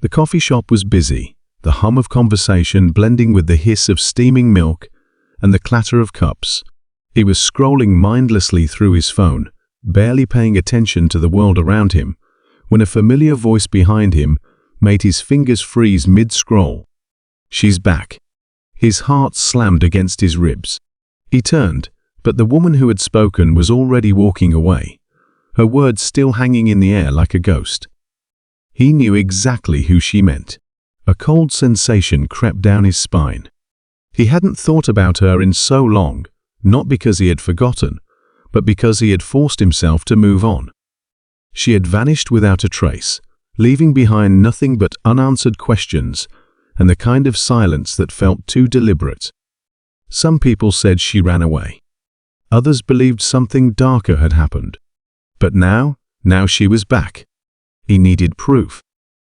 The coffee shop was busy, the hum of conversation blending with the hiss of steaming milk and the clatter of cups. He was scrolling mindlessly through his phone, barely paying attention to the world around him, when a familiar voice behind him made his fingers freeze mid-scroll. "She's back." His heart slammed against his ribs. He turned, but the woman who had spoken was already walking away, her words still hanging in the air like a ghost. He knew exactly who she meant. A cold sensation crept down his spine. He hadn't thought about her in so long, not because he had forgotten, but because he had forced himself to move on. She had vanished without a trace, leaving behind nothing but unanswered questions and the kind of silence that felt too deliberate. Some people said she ran away. Others believed something darker had happened. But now she was back. He needed proof.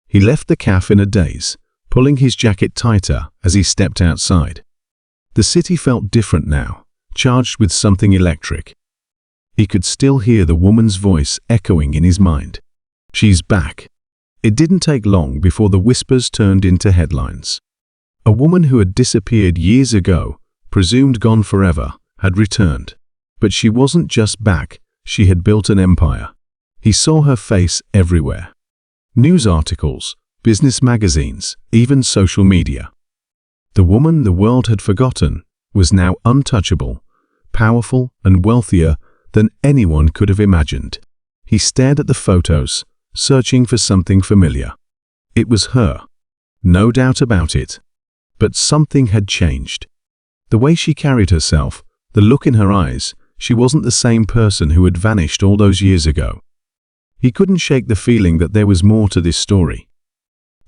He left the cafe in a daze, pulling his jacket tighter as he stepped outside. The city felt different now, charged with something electric. He could still hear the woman's voice echoing in his mind. "She's back." It didn't take long before the whispers turned into headlines. A woman who had disappeared years ago, presumed gone forever, had returned. But she wasn't just back, she had built an empire. He saw her face everywhere. News articles, business magazines, even social media. The woman the world had forgotten was now untouchable, powerful and wealthier than anyone could have imagined. He stared at the photos, searching for something familiar. It was her. No doubt about it. But something had changed. The way she carried herself, the look in her eyes, she wasn't the same person who had vanished all those years ago. He couldn't shake the feeling that there was more to this story.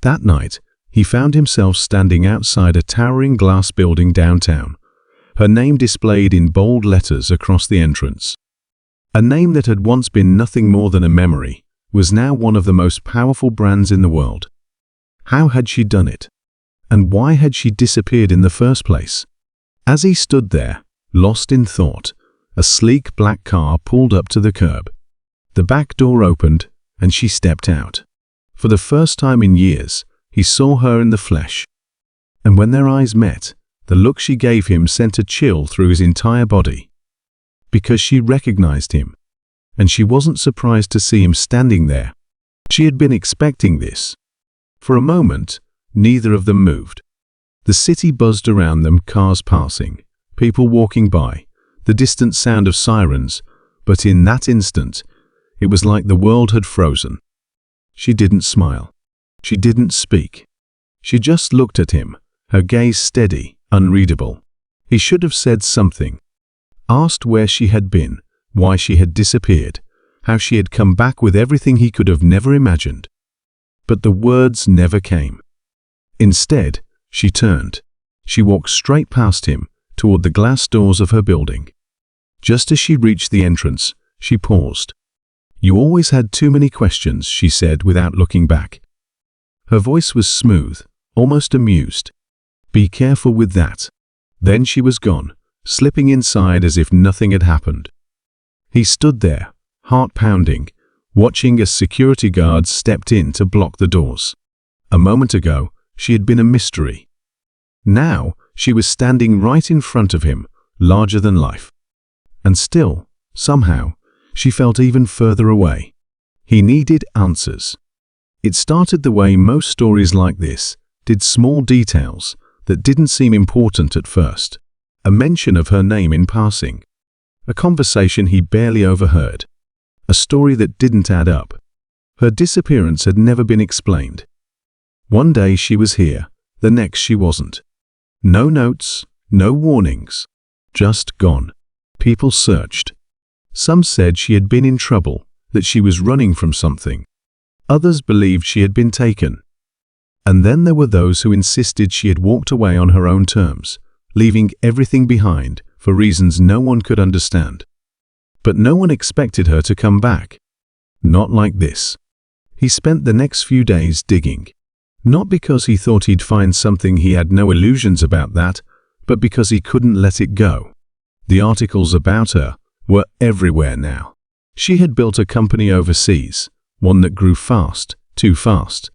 That night, he found himself standing outside a towering glass building downtown, her name displayed in bold letters across the entrance. A name that had once been nothing more than a memory was now one of the most powerful brands in the world. How had she done it? And why had she disappeared in the first place? As he stood there, lost in thought, a sleek black car pulled up to the curb. The back door opened, and she stepped out. For the first time in years, he saw her in the flesh. And when their eyes met, the look she gave him sent a chill through his entire body. Because she recognized him, and she wasn't surprised to see him standing there. She had been expecting this. For a moment, neither of them moved. The city buzzed around them, cars passing, people walking by, the distant sound of sirens, but in that instant, it was like the world had frozen. She didn't smile. She didn't speak. She just looked at him, her gaze steady, unreadable. He should have said something. Asked where she had been, why she had disappeared, how she had come back with everything he could have never imagined. But the words never came. Instead, she turned. She walked straight past him, toward the glass doors of her building. Just as she reached the entrance, she paused. "You always had too many questions," she said without looking back. Her voice was smooth, almost amused. "Be careful with that." Then she was gone, slipping inside as if nothing had happened. He stood there, heart pounding, watching as security guards stepped in to block the doors. A moment ago, she had been a mystery. Now, she was standing right in front of him, larger than life. And still, somehow, she felt even further away. He needed answers. It started the way most stories like this did, small details that didn't seem important at first. A mention of her name in passing. A conversation he barely overheard. A story that didn't add up. Her disappearance had never been explained. One day she was here, the next she wasn't. No notes, no warnings. Just gone. People searched. Some said she had been in trouble, that she was running from something. Others believed she had been taken. And then there were those who insisted she had walked away on her own terms, leaving everything behind for reasons no one could understand. But no one expected her to come back. Not like this. He spent the next few days digging. Not because he thought he'd find something, he had no illusions about that, but because he couldn't let it go. The articles about her were everywhere now. She had built a company overseas, one that grew fast, too fast.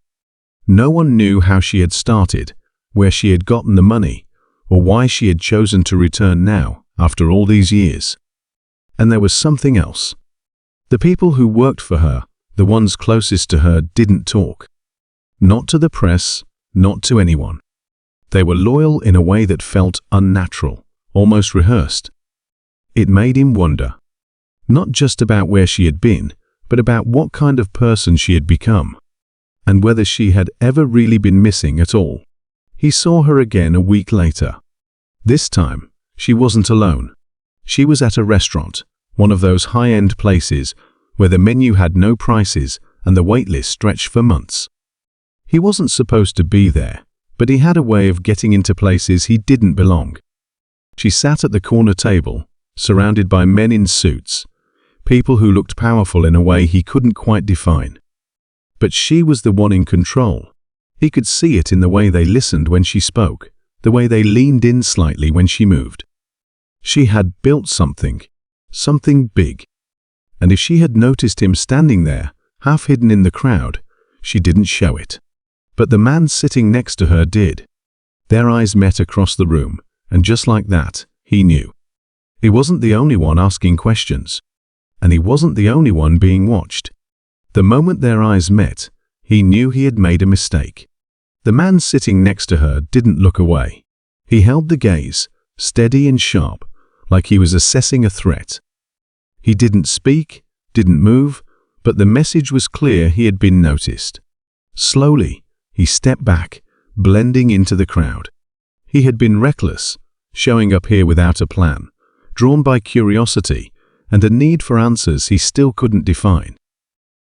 No one knew how she had started, where she had gotten the money, or why she had chosen to return now, after all these years. And there was something else. The people who worked for her, the ones closest to her, didn't talk. Not to the press, not to anyone. They were loyal in a way that felt unnatural, almost rehearsed. It made him wonder, not just about where she had been, but about what kind of person she had become, and whether she had ever really been missing at all. He saw her again a week later. This time, she wasn't alone. She was at a restaurant, one of those high-end places where the menu had no prices and the wait list stretched for months. He wasn't supposed to be there, but he had a way of getting into places he didn't belong. She sat at the corner table, surrounded by men in suits, people who looked powerful in a way he couldn't quite define. But she was the one in control. He could see it in the way they listened when she spoke, the way they leaned in slightly when she moved. She had built something big. And if she had noticed him standing there, half hidden in the crowd, she didn't show it. But the man sitting next to her did. Their eyes met across the room, and just like that, he knew. He wasn't the only one asking questions. And he wasn't the only one being watched. The moment their eyes met, he knew he had made a mistake. The man sitting next to her didn't look away. He held the gaze, steady and sharp, like he was assessing a threat. He didn't speak, didn't move, but the message was clear. He had been noticed. Slowly, he stepped back, blending into the crowd. He had been reckless, showing up here without a plan, drawn by curiosity and a need for answers he still couldn't define.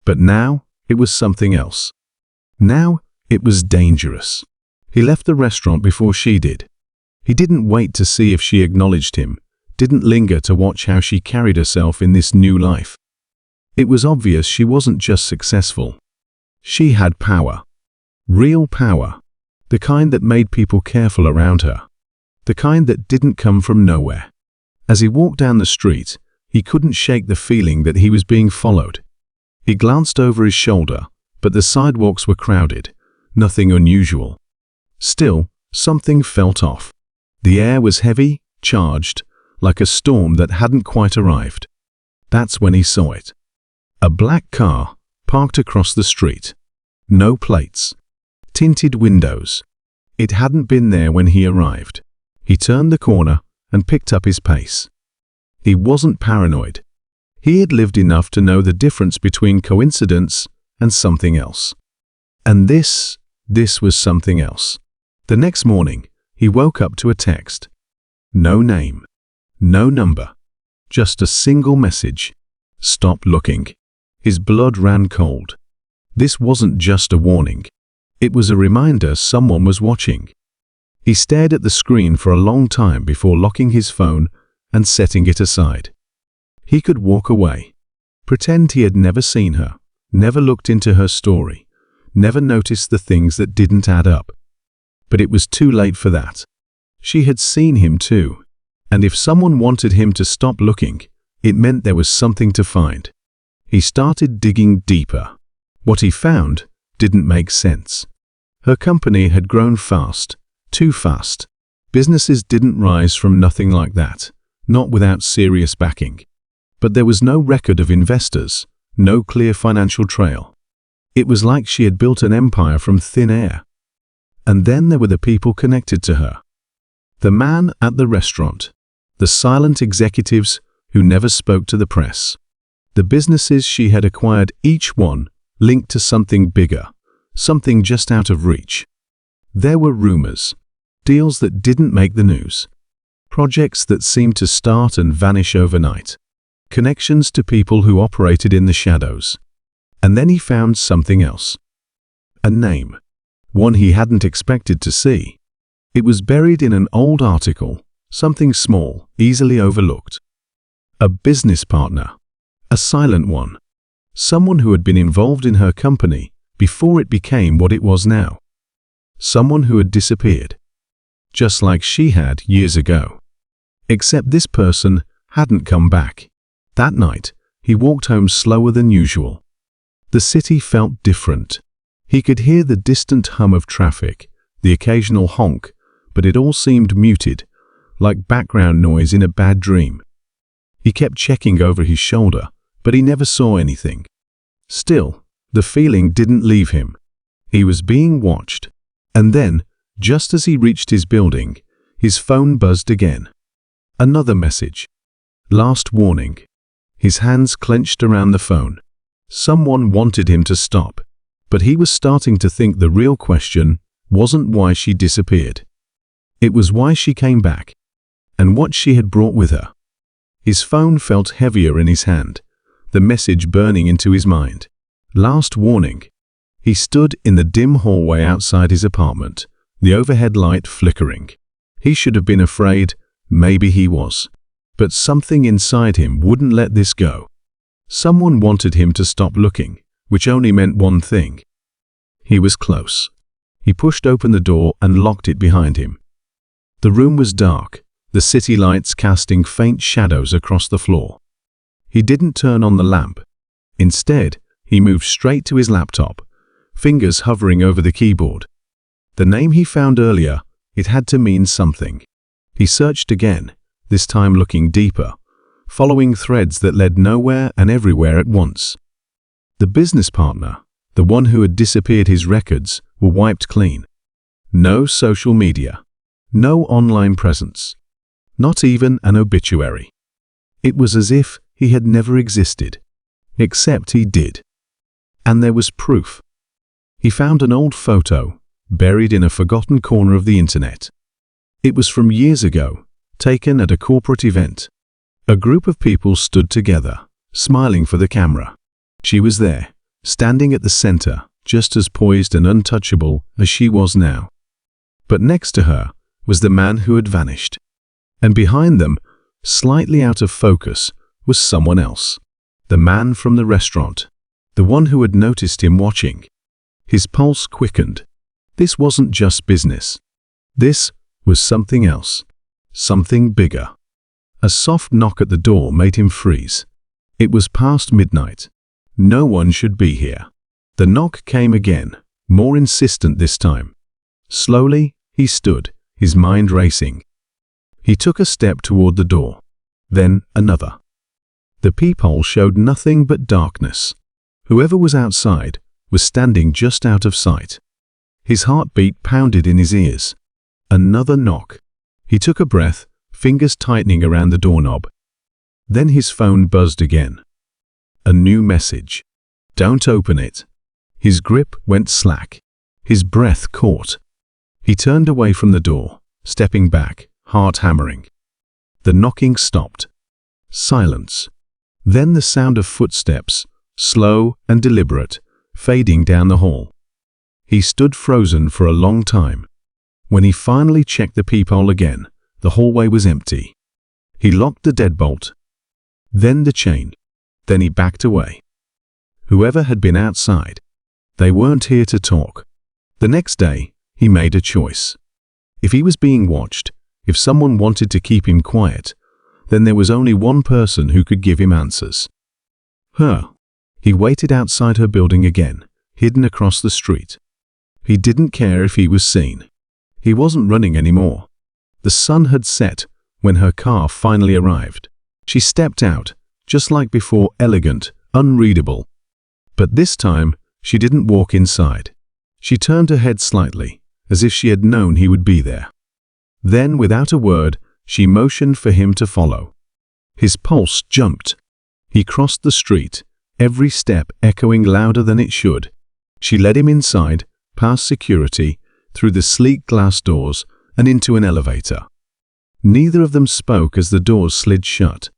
But now, it was something else. Now, it was dangerous. He left the restaurant before she did. He didn't wait to see if she acknowledged him, didn't linger to watch how she carried herself in this new life. It was obvious she wasn't just successful. She had power. Real power. The kind that made people careful around her. The kind that didn't come from nowhere. As he walked down the street, he couldn't shake the feeling that he was being followed. He glanced over his shoulder, but the sidewalks were crowded. Nothing unusual. Still, something felt off. The air was heavy, charged, like a storm that hadn't quite arrived. That's when he saw it. A black car, parked across the street. No plates. Tinted windows. It hadn't been there when he arrived. He turned the corner and picked up his pace. He wasn't paranoid. He had lived enough to know the difference between coincidence and something else. And this was something else. The next morning, he woke up to a text. No name. No number. Just a single message. Stop looking. His blood ran cold. This wasn't just a warning. It was a reminder someone was watching. He stared at the screen for a long time before locking his phone and setting it aside. He could walk away. Pretend he had never seen her, never looked into her story, never noticed the things that didn't add up. But it was too late for that. She had seen him too. And if someone wanted him to stop looking, it meant there was something to find. He started digging deeper. What he found didn't make sense. Her company had grown fast, too fast. Businesses didn't rise from nothing like that, not without serious backing. But there was no record of investors, no clear financial trail. It was like she had built an empire from thin air. And then there were the people connected to her. The man at the restaurant. The silent executives who never spoke to the press. The businesses she had acquired, each one linked to something bigger, something just out of reach. There were rumors, deals that didn't make the news, projects that seemed to start and vanish overnight, connections to people who operated in the shadows. And then he found something else. A name, one he hadn't expected to see. It was buried in an old article, something small, easily overlooked. A business partner, a silent one, someone who had been involved in her company before it became what it was now. Someone who had disappeared, just like she had years ago. Except this person hadn't come back. That night, he walked home slower than usual. The city felt different. He could hear the distant hum of traffic, the occasional honk, but it all seemed muted, like background noise in a bad dream. He kept checking over his shoulder, but he never saw anything. Still, the feeling didn't leave him. He was being watched. And then, just as he reached his building, his phone buzzed again. Another message. Last warning. His hands clenched around the phone. Someone wanted him to stop, but he was starting to think the real question wasn't why she disappeared. It was why she came back, and what she had brought with her. His phone felt heavier in his hand, the message burning into his mind. Last warning. He stood in the dim hallway outside his apartment, the overhead light flickering. He should have been afraid, maybe he was. But something inside him wouldn't let this go. Someone wanted him to stop looking, which only meant one thing. He was close. He pushed open the door and locked it behind him. The room was dark, the city lights casting faint shadows across the floor. He didn't turn on the lamp. Instead, he moved straight to his laptop, fingers hovering over the keyboard. The name he found earlier, it had to mean something. He searched again, this time looking deeper, following threads that led nowhere and everywhere at once. The business partner, the one who had disappeared his records, were wiped clean. No social media. No online presence. Not even an obituary. It was as if he had never existed. Except he did. And there was proof. He found an old photo, buried in a forgotten corner of the internet. It was from years ago, taken at a corporate event. A group of people stood together, smiling for the camera. She was there, standing at the center, just as poised and untouchable as she was now. But next to her was the man who had vanished. And behind them, slightly out of focus, was someone else. The man from the restaurant. The one who had noticed him watching. His pulse quickened. This wasn't just business. This was something else. Something bigger. A soft knock at the door made him freeze. It was past midnight. No one should be here. The knock came again, more insistent this time. Slowly, he stood, his mind racing. He took a step toward the door. Then another. The peephole showed nothing but darkness. Whoever was outside was standing just out of sight. His heartbeat pounded in his ears. Another knock. He took a breath, fingers tightening around the doorknob. Then his phone buzzed again. A new message. Don't open it. His grip went slack. His breath caught. He turned away from the door, stepping back, heart hammering. The knocking stopped. Silence. Then the sound of footsteps, slow and deliberate, fading down the hall. He stood frozen for a long time. When he finally checked the peephole again, the hallway was empty. He locked the deadbolt. Then the chain. Then he backed away. Whoever had been outside, they weren't here to talk. The next day, he made a choice. If he was being watched, if someone wanted to keep him quiet, then there was only one person who could give him answers. Her. He waited outside her building again, hidden across the street. He didn't care if he was seen. He wasn't running anymore. The sun had set when her car finally arrived. She stepped out, just like before, elegant, unreadable. But this time, she didn't walk inside. She turned her head slightly, as if she had known he would be there. Then, without a word, she motioned for him to follow. His pulse jumped. He crossed the street, every step echoing louder than it should. She led him inside, past security, through the sleek glass doors, and into an elevator. Neither of them spoke as the doors slid shut.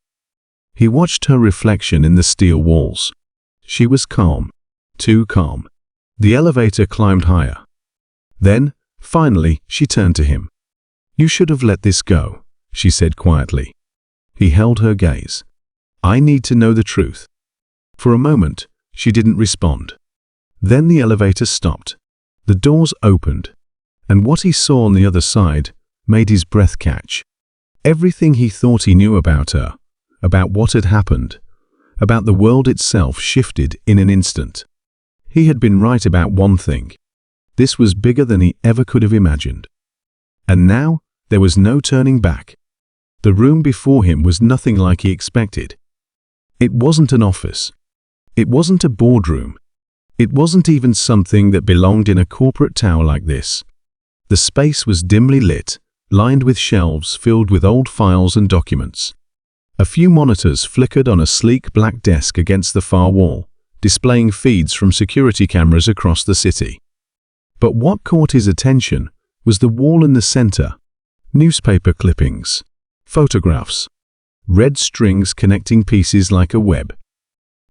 He watched her reflection in the steel walls. She was calm, too calm. The elevator climbed higher. Then, finally, she turned to him. "You should have let this go," she said quietly. He held her gaze. "I need to know the truth." For a moment, she didn't respond. Then the elevator stopped. The doors opened, and what he saw on the other side made his breath catch. Everything he thought he knew about her, about what had happened, about the world itself shifted in an instant. He had been right about one thing. This was bigger than he ever could have imagined. And now, there was no turning back. The room before him was nothing like he expected. It wasn't an office. It wasn't a boardroom. It wasn't even something that belonged in a corporate tower like this. The space was dimly lit, lined with shelves filled with old files and documents. A few monitors flickered on a sleek black desk against the far wall, displaying feeds from security cameras across the city. But what caught his attention was the wall in the center. Newspaper clippings, photographs, red strings connecting pieces like a web.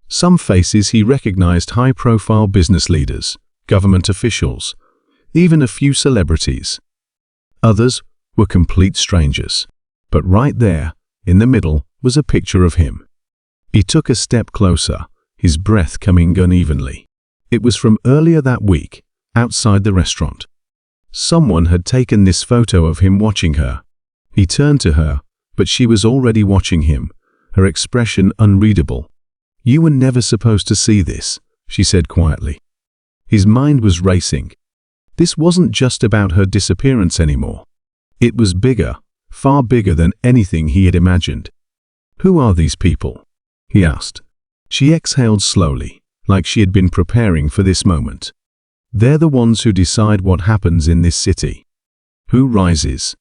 Some faces he recognized: high-profile business leaders, government officials, even a few celebrities. Others were complete strangers. But right there, in the middle, was a picture of him. He took a step closer, his breath coming unevenly. It was from earlier that week, outside the restaurant. Someone had taken this photo of him watching her. He turned to her, but she was already watching him, her expression unreadable. "You were never supposed to see this," she said quietly. His mind was racing. This wasn't just about her disappearance anymore. It was bigger, far bigger than anything he had imagined. "Who are these people?" he asked. She exhaled slowly, like she had been preparing for this moment. "They're the ones who decide what happens in this city. Who rises,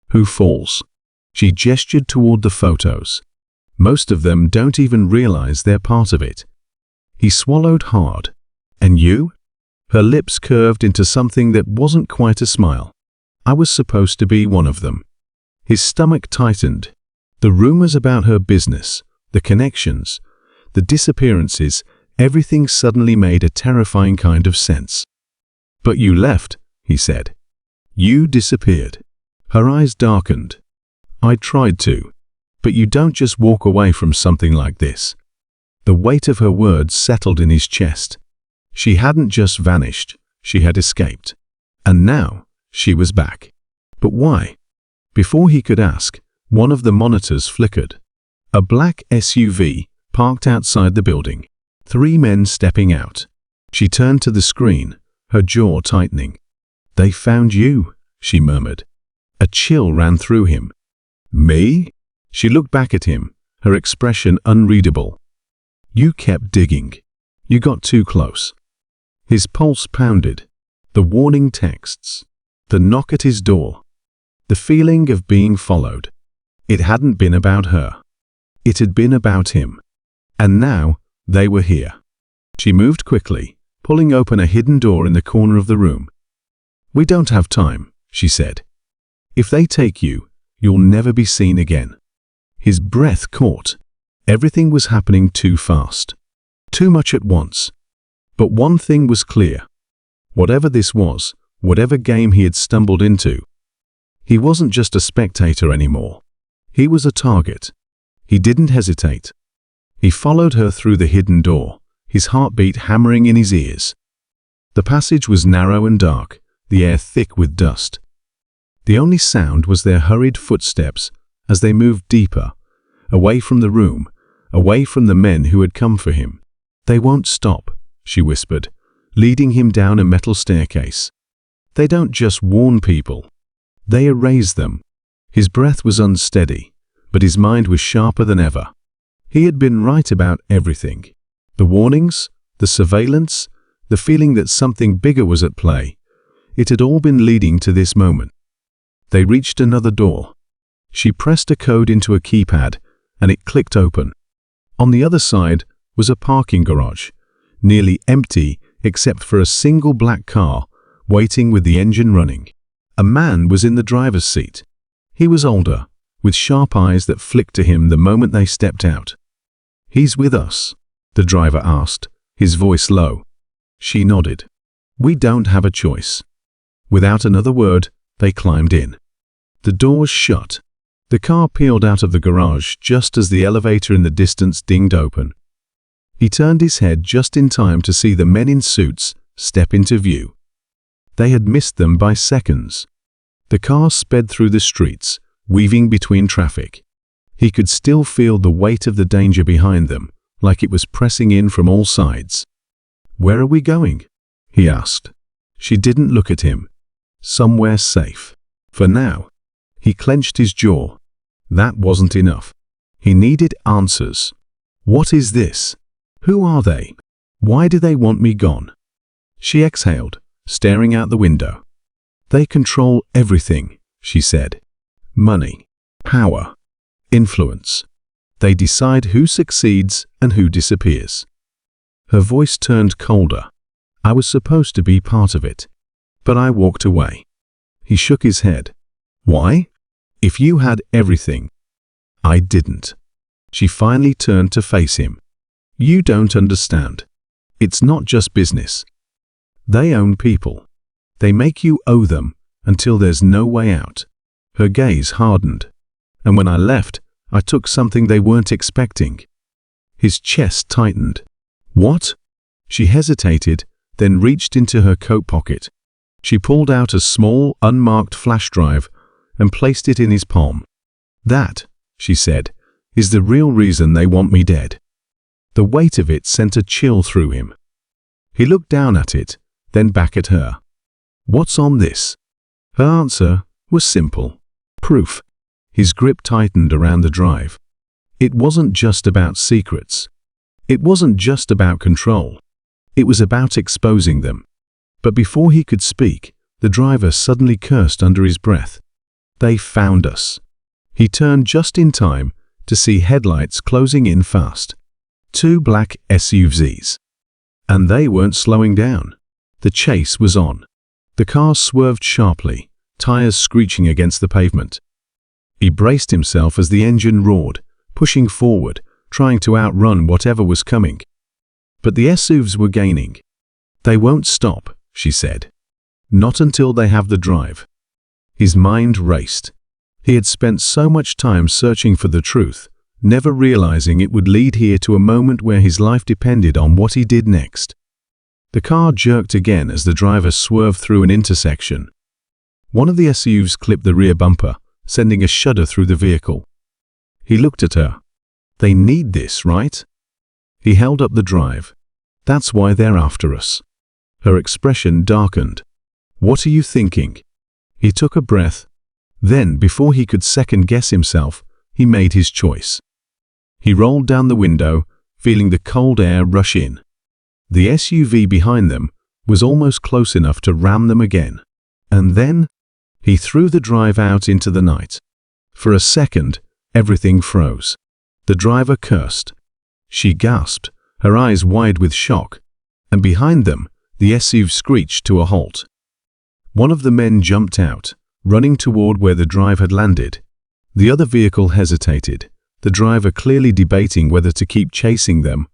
who falls." She gestured toward the photos. "Most of them don't even realize they're part of it." He swallowed hard. "And you?" Her lips curved into something that wasn't quite a smile. "I was supposed to be one of them." His stomach tightened. The rumors about her business, the connections, the disappearances, everything suddenly made a terrifying kind of sense. "But you left," he said. "You disappeared." Her eyes darkened. "I tried to. But you don't just walk away from something like this." The weight of her words settled in his chest. She hadn't just vanished, she had escaped. And now, she was back. But why? Before he could ask, one of the monitors flickered. A black SUV parked outside the building. 3 men stepping out. She turned to the screen, her jaw tightening. "They found you," she murmured. A chill ran through him. "Me?" She looked back at him, her expression unreadable. "You kept digging. You got too close." His pulse pounded. The warning texts. The knock at his door. The feeling of being followed. It hadn't been about her. It had been about him. And now, they were here. She moved quickly, pulling open a hidden door in the corner of the room. "We don't have time," she said. "If they take you, you'll never be seen again." His breath caught. Everything was happening too fast. Too much at once. But one thing was clear. Whatever this was, whatever game he had stumbled into, he wasn't just a spectator anymore. He was a target. He didn't hesitate. He followed her through the hidden door, his heartbeat hammering in his ears. The passage was narrow and dark, the air thick with dust. The only sound was their hurried footsteps as they moved deeper, away from the room, away from the men who had come for him. "They won't stop," she whispered, leading him down a metal staircase. "They don't just warn people. They erase them." His breath was unsteady, but his mind was sharper than ever. He had been right about everything. The warnings, the surveillance, the feeling that something bigger was at play. It had all been leading to this moment. They reached another door. She pressed a code into a keypad, and it clicked open. On the other side was a parking garage, nearly empty except for a single black car waiting with the engine running. A man was in the driver's seat. He was older, with sharp eyes that flicked to him the moment they stepped out. "He's with us?" the driver asked, his voice low. She nodded. "We don't have a choice." Without another word, they climbed in. The doors shut. The car peeled out of the garage just as the elevator in the distance dinged open. He turned his head just in time to see the men in suits step into view. They had missed them by seconds. The car sped through the streets, weaving between traffic. He could still feel the weight of the danger behind them, like it was pressing in from all sides. "Where are we going?" he asked. She didn't look at him. Somewhere safe. For now. He clenched his jaw. That wasn't enough. He needed answers. What is this? Who are they? Why do they want me gone? She exhaled, staring out the window. They control everything, she said. Money, power, influence. They decide who succeeds and who disappears. Her voice turned colder. I was supposed to be part of it. But I walked away. He shook his head. Why? If you had everything. I didn't. She finally turned to face him. You don't understand. It's not just business. They own people. They make you owe them until there's no way out. Her gaze hardened. And when I left, I took something they weren't expecting. His chest tightened. What? She hesitated, then reached into her coat pocket. She pulled out a small, unmarked flash drive and placed it in his palm. That, she said, is the real reason they want me dead. The weight of it sent a chill through him. He looked down at it, then back at her. What's on this? Her answer was simple. Proof. His grip tightened around the drive. It wasn't just about secrets. It wasn't just about control. It was about exposing them. But before he could speak, the driver suddenly cursed under his breath. They found us. He turned just in time to see headlights closing in fast. 2 black SUVs. And they weren't slowing down. The chase was on. The car swerved sharply, tires screeching against the pavement. He braced himself as the engine roared, pushing forward, trying to outrun whatever was coming. But the SUVs were gaining. They won't stop, she said. Not until they have the drive. His mind raced. He had spent so much time searching for the truth, never realizing it would lead here to a moment where his life depended on what he did next. The car jerked again as the driver swerved through an intersection. One of the SUVs clipped the rear bumper, sending a shudder through the vehicle. He looked at her. They need this, right? He held up the drive. That's why they're after us. Her expression darkened. What are you thinking? He took a breath. Then, before he could second-guess himself, he made his choice. He rolled down the window, feeling the cold air rush in. The SUV behind them was almost close enough to ram them again. And then, he threw the drive out into the night. For a second, everything froze. The driver cursed. She gasped, her eyes wide with shock. And behind them, the SUV screeched to a halt. One of the men jumped out, running toward where the drive had landed. The other vehicle hesitated, the driver clearly debating whether to keep chasing them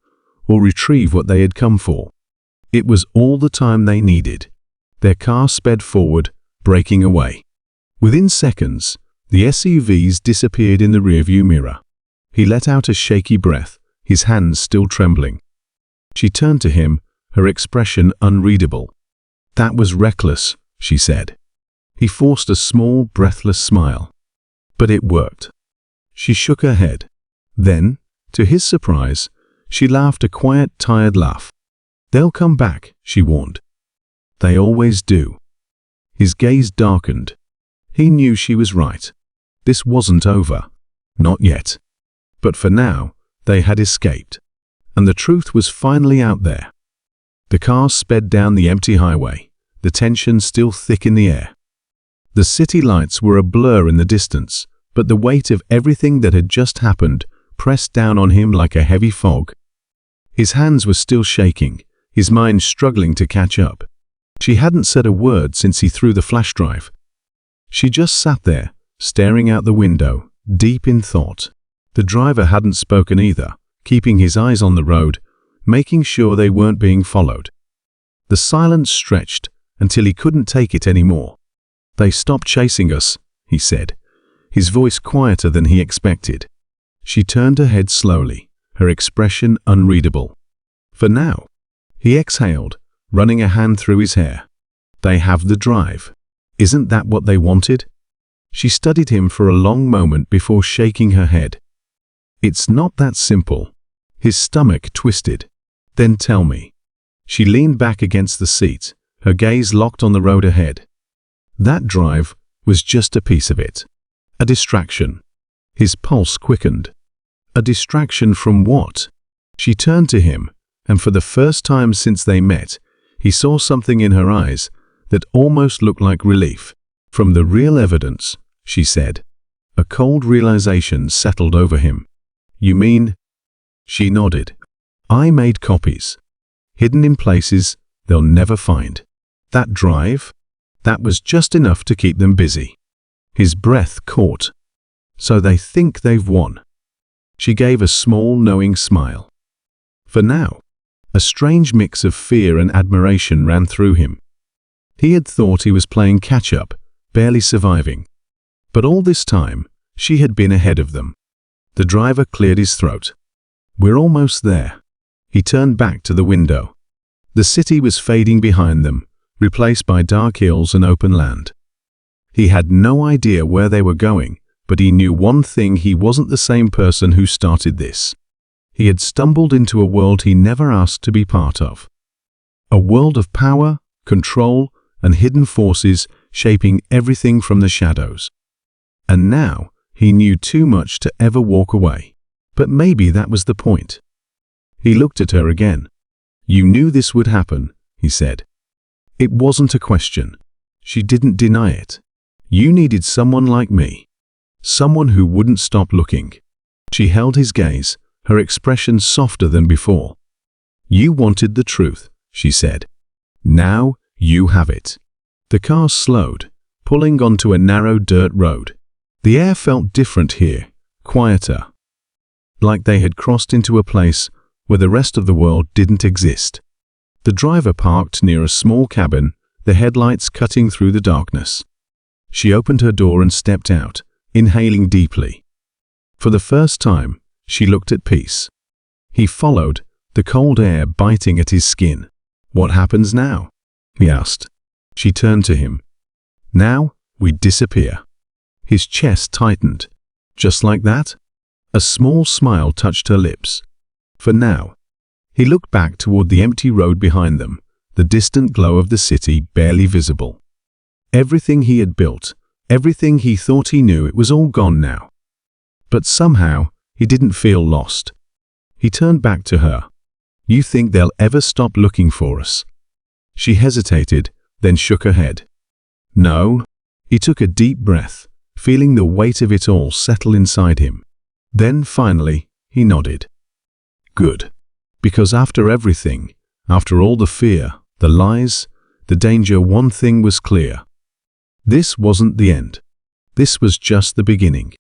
or retrieve what they had come for. It was all the time they needed. Their car sped forward, breaking away. Within seconds, the SUVs disappeared in the rearview mirror. He let out a shaky breath, his hands still trembling. She turned to him, her expression unreadable. That was reckless, she said. He forced a small, breathless smile. But it worked. She shook her head. Then, to his surprise, she laughed a quiet, tired laugh. They'll come back, she warned. They always do. His gaze darkened. He knew she was right. This wasn't over. Not yet. But for now, they had escaped. And the truth was finally out there. The car sped down the empty highway, the tension still thick in the air. The city lights were a blur in the distance, but the weight of everything that had just happened pressed down on him like a heavy fog. His hands were still shaking, his mind struggling to catch up. She hadn't said a word since he threw the flash drive. She just sat there, staring out the window, deep in thought. The driver hadn't spoken either, keeping his eyes on the road, making sure they weren't being followed. The silence stretched until he couldn't take it anymore. They stopped chasing us, he said, his voice quieter than he expected. She turned her head slowly, her expression unreadable. For now, he exhaled, running a hand through his hair. They have the drive. Isn't that what they wanted? She studied him for a long moment before shaking her head. It's not that simple. His stomach twisted. Then tell me. She leaned back against the seat, her gaze locked on the road ahead. That drive was just a piece of it. A distraction. His pulse quickened. A distraction from what? She turned to him, and for the first time since they met, he saw something in her eyes that almost looked like relief. From the real evidence, she said. A cold realization settled over him. You mean? She nodded. I made copies. Hidden in places they'll never find. That drive? That was just enough to keep them busy. His breath caught. So they think they've won. She gave a small, knowing smile. For now, a strange mix of fear and admiration ran through him. He had thought he was playing catch-up, barely surviving. But all this time, she had been ahead of them. The driver cleared his throat. We're almost there. He turned back to the window. The city was fading behind them, replaced by dark hills and open land. He had no idea where they were going, but he knew one thing: he wasn't the same person who started this. He had stumbled into a world he never asked to be part of. A world of power, control, and hidden forces shaping everything from the shadows. And now, he knew too much to ever walk away. But maybe that was the point. He looked at her again. You knew this would happen, he said. It wasn't a question. She didn't deny it. You needed someone like me. Someone who wouldn't stop looking. She held his gaze, her expression softer than before. You wanted the truth, she said. Now you have it. The car slowed, pulling onto a narrow dirt road. The air felt different here, quieter. Like they had crossed into a place where the rest of the world didn't exist. The driver parked near a small cabin, the headlights cutting through the darkness. She opened her door and stepped out, inhaling deeply. For the first time, she looked at Peace. He followed, the cold air biting at his skin. What happens now? He asked. She turned to him. Now, we disappear. His chest tightened. Just like that? A small smile touched her lips. For now. He looked back toward the empty road behind them, the distant glow of the city barely visible. Everything he had built, everything he thought he knew, it was all gone now. But somehow, he didn't feel lost. He turned back to her. You think they'll ever stop looking for us? She hesitated, then shook her head. No. He took a deep breath, feeling the weight of it all settle inside him. Then finally, he nodded. Good. Because after everything, after all the fear, the lies, the danger, one thing was clear. This wasn't the end. This was just the beginning.